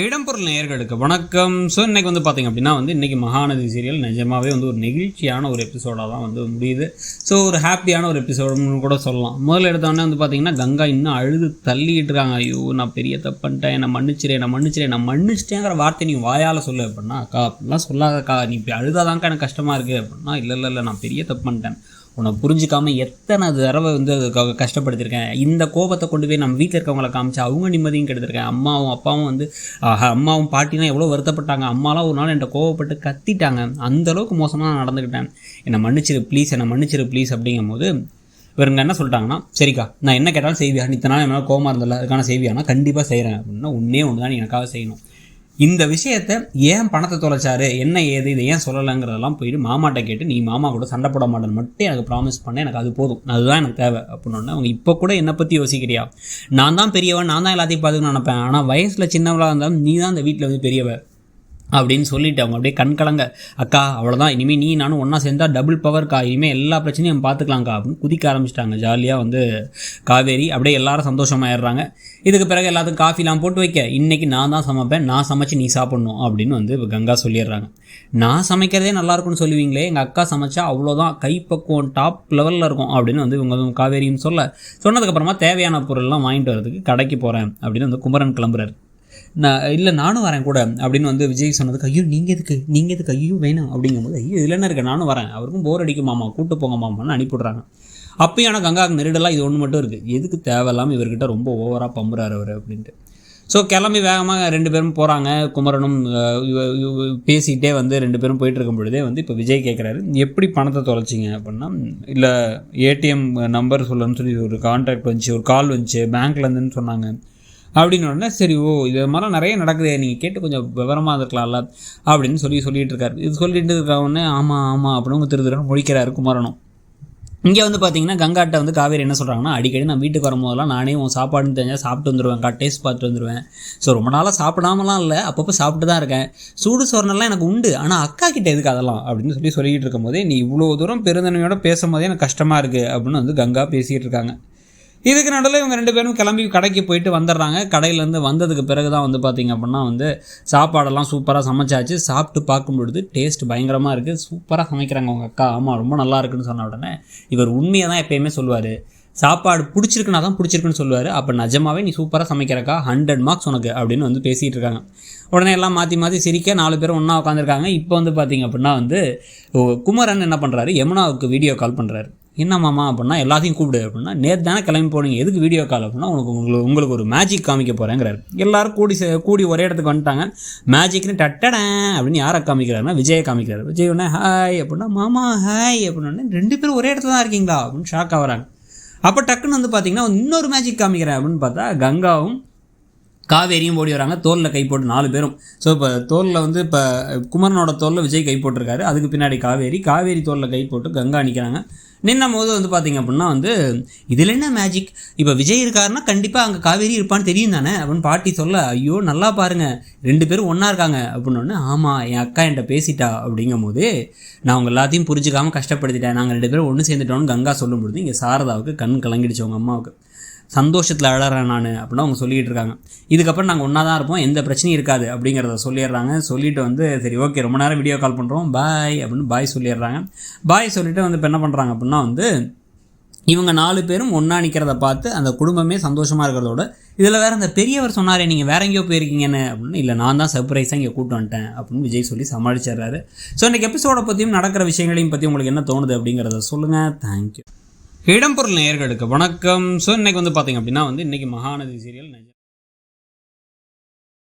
இடம்பொருள் நேயர்களுக்கு வணக்கம். ஸோ இன்றைக்கி வந்து பார்த்திங்க அப்படின்னா இன்றைக்கி மகாநதி சீரியல் நிஜமாகவே ஒரு நெகிழ்ச்சியான ஒரு எபிசோடாக தான் முடியுது. ஸோ ஒரு ஹாப்பியான ஒரு எபிசோடுன்னு கூட சொல்லலாம். முதல்ல எடுத்தோடனே பார்த்திங்கன்னா கங்கா இன்னும் அழுது தள்ளிக்கிட்டு இருக்காங்க. ஐயோ நான் பெரிய தப்பு பண்ணிட்டேன், என்னை மன்னிச்சிட்டேங்கிற வார்த்தை நீ வாயால் சொல்லு அப்படின்னா, அக்கா அப்படிலாம் சொல்லாதக்கா, நீ இப்போ அழுதாதான்க்கா எனக்கு கஷ்டமாக இருக்குது அப்படின்னா, இல்லை நான் பெரிய தப்பு பண்ணிட்டேன், உன்னை புரிஞ்சிக்காமல் எத்தனை தடவை அதுக்காக கஷ்டப்படுத்திருக்கேன். இந்த கோபத்தை கொண்டு போய் நம்ம வீட்டில் இருக்கவங்கள காமிச்சு அவங்க நிம்மதியும் கெடுத்திருக்கேன். அம்மாவும் அப்பாவும் அம்மாவும் பாட்டினா எவ்வளோ வருத்தப்பட்டாங்க. அம்மாலாம் ஒரு நாள் என்கிட்ட கோவப்பட்டு கத்திட்டாங்க. அந்தளவுக்கு மோசமாக நான் நடந்துக்கிட்டேன், என்னை மன்னிச்சிரு ப்ளீஸ் அப்படிங்கும் போது இவருங்க என்ன சொல்லிட்டாங்கன்னா, சரிக்கா நான் என்ன கேட்டாலும் செய்வியா, நீ இத்தனை நாள் என்னால் கோவமாக இருந்தல அதுக்கான செய்வியானா கண்டிப்பாக செய்கிறேன் அப்படின்னா, ஒன்றே ஒன்று தான் நீ எனக்காக செய்யணும். இந்த விஷயத்தை ஏன் பணத்தை தொலைச்சாரு, என்ன ஏது, இதை ஏன் சொல்லலைங்கிறதெல்லாம் போயிட்டு மாமாட்ட கேட்டு நீ மாமா கூட சண்டை போட மாட்டேன்னு மட்டும் எனக்கு ப்ராமிஸ் பண்ண, எனக்கு அது போதும், அதுதான் எனக்கு தேவை அப்படின்னு. அவங்க இப்போ கூட என்னை பற்றி யோசிக்கிறியா, நான் தான் பெரியவன், நான் தான் எல்லாத்தையும் பார்த்துக்கணும்னு நினைப்பேன், ஆனால் வயசில் சின்னவளாக இருந்தாலும் நீ தான் இந்த வீட்டில் பெரியவ அப்படின்னு சொல்லிவிட்டு அவங்க அப்படியே கண்கலங்க, அக்கா அவ்வளோதான், இனிமேல் நீ நானும் ஒன்றா சேர்ந்தால் டபுள் பவர்க்கா, இனிமேல் எல்லா பிரச்சனையும் பார்த்துக்கலாங்க்கா அப்படின்னு குதிக்க ஆரம்பிச்சிட்டாங்க. ஜாலியாக காவேரி அப்படியே எல்லாரும் சந்தோஷமாயிடுறாங்க. இதுக்கு பிறகு எல்லாத்துக்கும் காஃபிலாம் போட்டு வைக்க, இன்றைக்கி நான் தான் சமைப்பேன், நான் சமைச்சு நீ சாப்பிட்ணும் அப்படின்னு இப்போ கங்கா சொல்லிடுறாங்க. நான் சமைக்கிறதே நல்லாயிருக்குன்னு சொல்லுவீங்களே, எங்கள் அக்கா சமைச்சா அவ்வளோதான், கைப்பக்குவம் டாப் லெவலில் இருக்கும் அப்படின்னு இவங்க காவேரியும் சொன்னதுக்கப்புறமா தேவையான பொருள்லாம் வாங்கிட்டு வரதுக்கு கடைக்கு போகிறேன் அப்படின்னு குமரன் கிளம்புறாரு. நானும் வரேன் கூட அப்படின்னு விஜய் சொன்னதுக்கு, ஐயோ நீங்கள் எதுக்கு ஐயோ வேணும் அப்படிங்கும்போது, ஐயோ இதில் என்ன இருக்குது, நானும் வரேன், அவருக்கும் போர் அடிக்கும் மாமா, கூப்பிட்டு போங்க மாமான்னு அனுப்பிவிட்றாங்க. அப்பயும் ஆனால் கங்காவுக்கு நெருடலாம் இது ஒன்று மட்டும் இருக்குது, எதுக்கு தேவையில்லாமல் இவர்கிட்ட ரொம்ப ஓவராக பம்புறாரு அவர் அப்படின்ட்டு. ஸோ கிளம்பி வேகமாக ரெண்டு பேரும் போகிறாங்க. குமரனும் பேசிகிட்டே ரெண்டு பேரும் போயிட்டு இருக்கும் பொழுதே இப்போ விஜய் கேட்குறாரு, எப்படி பணத்தை தொலைச்சிங்க அப்படின்னா, இல்லை ஏடிஎம் நம்பர் சொல்லணும்னு சொல்லி ஒரு கான்டாக்ட் வந்துச்சு, ஒரு கால் வந்துச்சு பேங்க்லேருந்துன்னு சொன்னாங்க அப்படின்னு உடனே, சரி இது மாதிரிலாம் நிறைய நடக்குது, நீங்கள் கேட்டு கொஞ்சம் விவரமாக இருக்கலாம்ல அப்படின்னு சொல்லிகிட்டு இருக்காரு. இது சொல்லிட்டு இருக்க உடனே ஆமாம் அப்படின்னு திருதுறன்னு முழிக்கிறாரு குமரனும். இங்கே பார்த்தீங்கன்னா கங்காட்ட காவேரி என்ன சொல்கிறாங்கன்னா, அடிக்கடி நான் வீட்டுக்கு வரும்போதெல்லாம் நானே உன் சாப்பாடுன்னு தெரிஞ்சால் சாப்பிட்டு வந்துடுவேன், டேஸ்ட் பார்த்துட்டு வந்துடுவேன். ஸோ ரொம்ப நாளாக சாப்பிடாமலாம் இல்லை, அப்பப்போ சாப்பிட்டு தான் இருக்கேன், சூடு சோறுனெல்லாம் எனக்கு உண்டு, ஆனால் அக்கா கிட்டே எதுக்கு அதெல்லாம் அப்படின்னு சொல்லிகிட்டு இருக்கும் போதே, நீ இவ்வளோ தூரம் பெருந்தன்மையோட பேசும்போதே எனக்கு கஷ்டமாக இருக்குது அப்படின்னு கங்கா பேசிகிட்டு இருக்காங்க. இதுக்கு நடுவில் இவங்க ரெண்டு பேரும் கிளம்பி கடைக்கு போயிட்டு வந்துடுறாங்க. கடையிலேருந்து வந்ததுக்கு பிறகு தான் பார்த்திங்க அப்படின்னா சாப்பாடெல்லாம் சூப்பராக சமைச்சாச்சு. சாப்பிட்டு பார்க்கும் பொழுது டேஸ்ட் பயங்கரமாக இருக்குது, சூப்பராக சமைக்கிறாங்க உங்கள் அக்கா, ஆமாம் ரொம்ப நல்லா இருக்குன்னு சொன்ன உடனே இவர் உண்மையை தான் எப்போயுமே சொல்லுவார், சாப்பாடு பிடிச்சிருக்குன்னா தான் பிடிச்சிருக்குன்னு சொல்லுவார். அப்போ நிஜமாவே நீ சூப்பராக சமைக்கிறக்கா, 100 மார்க்ஸ் உனக்கு அப்படின்னு பேசிகிட்டு இருக்காங்க. உடனே எல்லாம் மாற்றி சிரிக்க 4 பேரும் ஒன்றா உட்காந்துருக்காங்க. இப்போ பார்த்திங்க அப்படின்னா குமரன் என்ன பண்ணுறாரு, யமுனாவுக்கு வீடியோ கால் பண்ணுறாரு. என்ன மாமா அப்படின்னா, எல்லாத்தையும் கூப்பிடு அப்படின்னா, நேற்று தானே கிளம்பி போனீங்க, எதுக்கு வீடியோ கால் அப்படின்னா, உங்களுக்கு ஒரு மேஜிக் காமிக்க போகிறேங்கிறாரு. எல்லோரும் கூடி ஒரே இடத்துக்கு வந்துட்டாங்க. மேஜிக்னு டட்டடேன் அப்படின்னு யாரை காமிக்கிறாருன்னா விஜயை காமிக்கிறாரு. விஜய் உடனே ஹாய் அப்படின்னா, மாமா ஹாய் அப்படின்னா, 2 பேரும் ஒரே இடத்துல தான் இருக்கீங்களா அப்படின்னு ஷாக் ஆகிறாங்க. அப்போ டக்குன்னு பார்த்திங்கன்னா இன்னொரு மேஜிக் காமிக்கிறேன் அப்படின்னு பார்த்தா கங்காவும் காவேரியும் ஓடி வராங்க, தோலில் கை போட்டு 4 பேரும். ஸோ இப்போ தோலில் இப்போ குமரனோட தோலில் விஜய் கை போட்டிருக்காரு, அதுக்கு பின்னாடி காவேரி தோலில் கை போட்டு கங்கா நிற்கிறாங்க. நின்னும் போது பார்த்திங்க அப்படின்னா இதில் என்ன மேஜிக், இப்போ விஜய் இருக்காருன்னா கண்டிப்பாக அங்கே காவேரி இருப்பான்னு தெரியும் தானே அப்படின்னு பாட்டி சொல்ல, ஐயோ நல்லா பாருங்கள் 2 பேரும் ஒன்றா இருக்காங்க அப்படின்னு. ஆமாம் என் அக்கா என்கிட்ட பேசிட்டா அப்படிங்கும் போது, நான் அவங்க எல்லாத்தையும் புரிஞ்சுக்காமல் கஷ்டப்படுத்திட்டேன், நாங்கள் 2 பேரும் ஒன்று சேர்ந்துட்டோன்னு கங்கா சொல்லும் பொழுது இங்கே சாரதாவுக்கு கண் கலங்கிடுச்சு, அவங்க அம்மாவுக்கு. சந்தோஷத்தில் அழறேன் நான் அப்படின்னு அவங்க சொல்லிகிட்டு இருக்காங்க. இதுக்கப்புறம் நாங்கள் ஒன்றா தான் இருப்போம், எந்த பிரச்சனையும் இருக்காது அப்படிங்கிறத சொல்லிடுறாங்க. சொல்லிவிட்டு சரி ஓகே ரொம்ப நேரம் வீடியோ கால் பண்ணுறோம் பாய் அப்படின்னு பாய் சொல்லிடுறாங்க. பாய் சொல்லிவிட்டு இப்போ என்ன பண்ணுறாங்க அப்படின்னா இவங்க 4 பேரும் ஒன்றா நிற்கிறத பார்த்து அந்த குடும்பமே சந்தோஷமாக இருக்கிறதோட, இதில் வேறு அந்த பெரியவர் சொன்னாரே நீங்கள் வேற எங்கேயோ போயிருக்கீங்கன்னு அப்படின்னு, இல்லை நான் தான் சர்ப்ரைஸாக இங்கே கூப்பிட்டு வந்துட்டேன் அப்படின்னு விஜய் சொல்லி சமாளிச்சிடுறாரு. ஸோ இன்றைக்கி எபிசோடை பற்றியும் நடக்கிற விஷயங்களையும் பற்றி உங்களுக்கு என்ன தோணுது அப்படிங்கிறத சொல்லுங்கள். தேங்க்யூ. இடம்பொருள் நேயர்களுக்கு வணக்கம். ஸோ இன்றைக்கி பார்த்திங்க அப்படின்னா இன்றைக்கி மகாநதி சீரியல்